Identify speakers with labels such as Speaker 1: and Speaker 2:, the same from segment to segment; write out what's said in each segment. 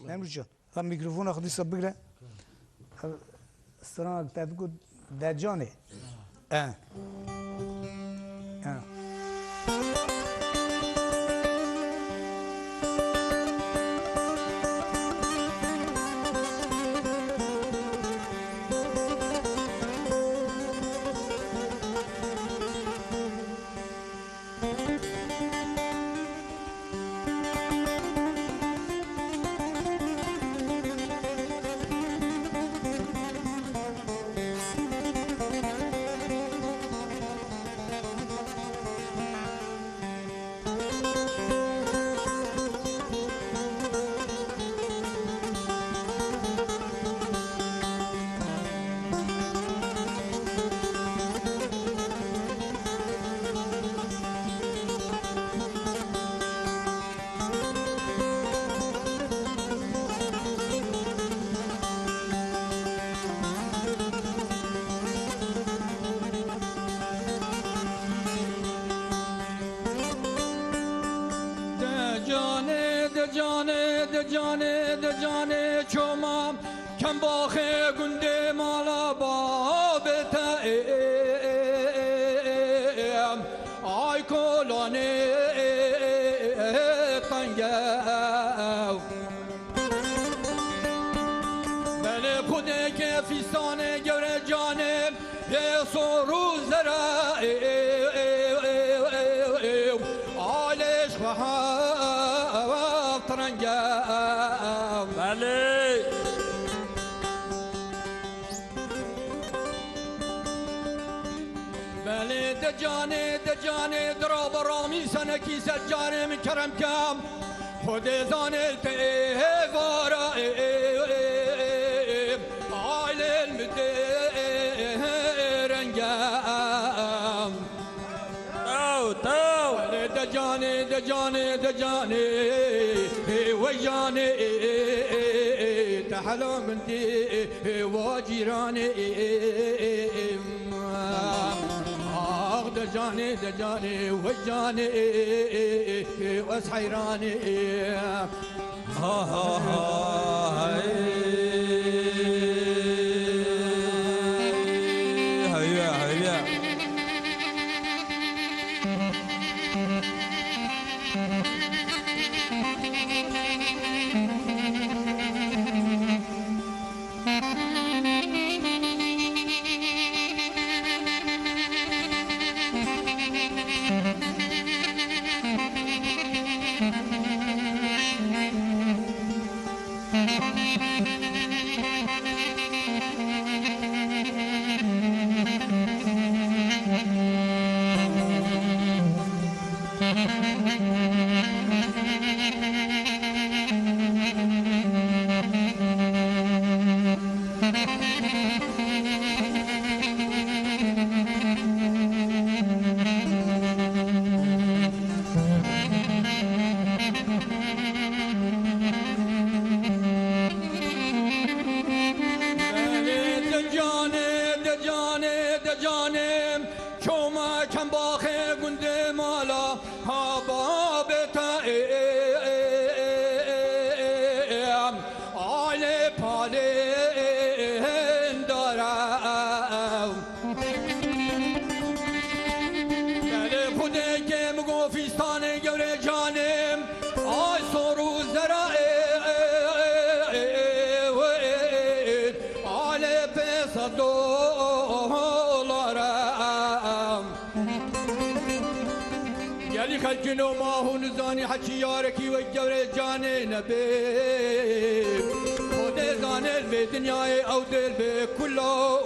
Speaker 1: نمی‌شه جان هم میکروفون خودی سب بگیره استران تدگو دجانه اه
Speaker 2: جانه چومام کم باخه گنده مالا باب تایم آی کلانه قنگو بله خوده که فیستانه گوره جانه یه سروز دره آلش خواه ترنگم بله بله دجانه درا برامی سنکی سجانه کرم کم خود زانه تهوارا آیل المدرنگم تو بله دجانه وياني تحلو منتي وجيراني دجاني وجاني واسحيراني ها ها ها هيا خلجنو ما هو نزاني حكي ياركي والجوري جاني نبي خود زاني البي دنياي او دل بي كله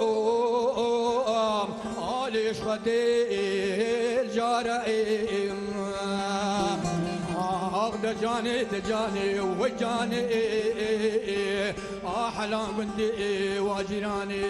Speaker 2: عالش خدي الجارئي دجاني وجاني احلام بندي واجراني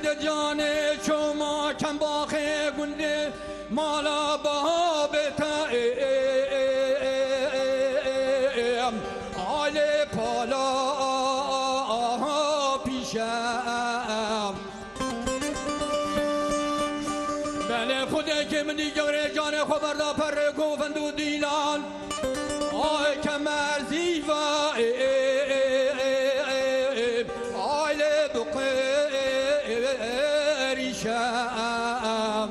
Speaker 2: دجانه چوما کم باخه گنده مالا بابتا آل پالا پیشم بله خوده که منی گوره جان خبردا پر گوفند و دیلان آی کمر زیوا آل بقریشم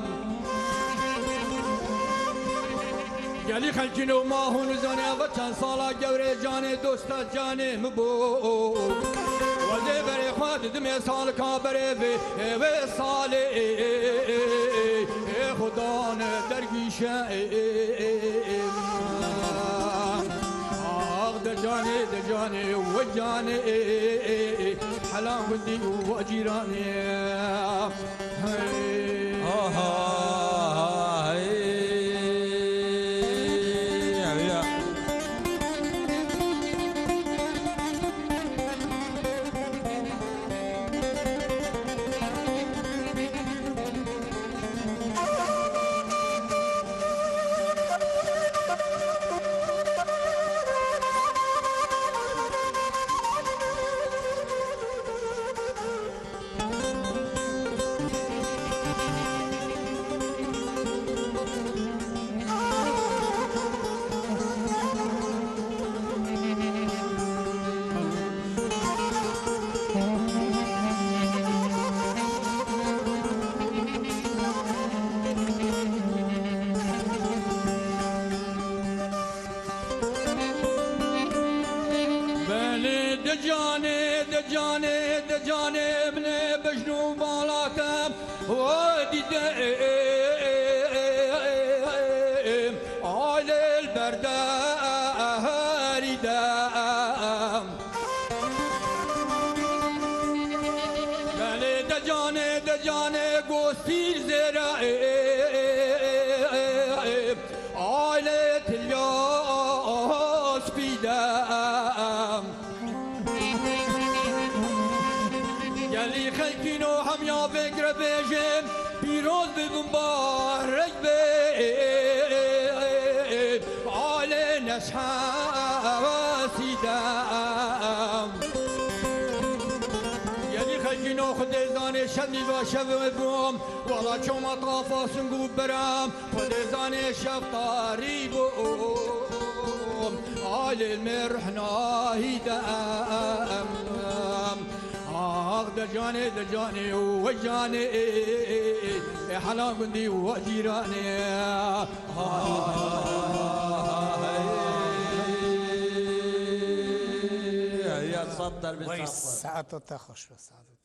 Speaker 2: گلی خلکین و ماهون زانه و چند سالا گوره جان دوستا جانه مبو وزه بره خواد دمی سال کا بره و سال خدا نه درگیشه دجانه و جانه حلام بدی و جیرانه دجانه من بجنو بالاتم وديدم آل البردار دام بله دجانه گوستیر زرا آل تلیاس بیدم گلی خلکینو هم یا فکر بیشم پیروز بگم بارک به آل نشهسیدم گلی خلکینو خود زانه شبی و شب بگم والا چوم اطرافا سنگو برم خود زانه شب طاری بگم آل المرحنا هیدم دجانه و جانه حلا گندی و جیرانه
Speaker 3: يا تصدر
Speaker 1: وای ساعت تا خوش به ساعت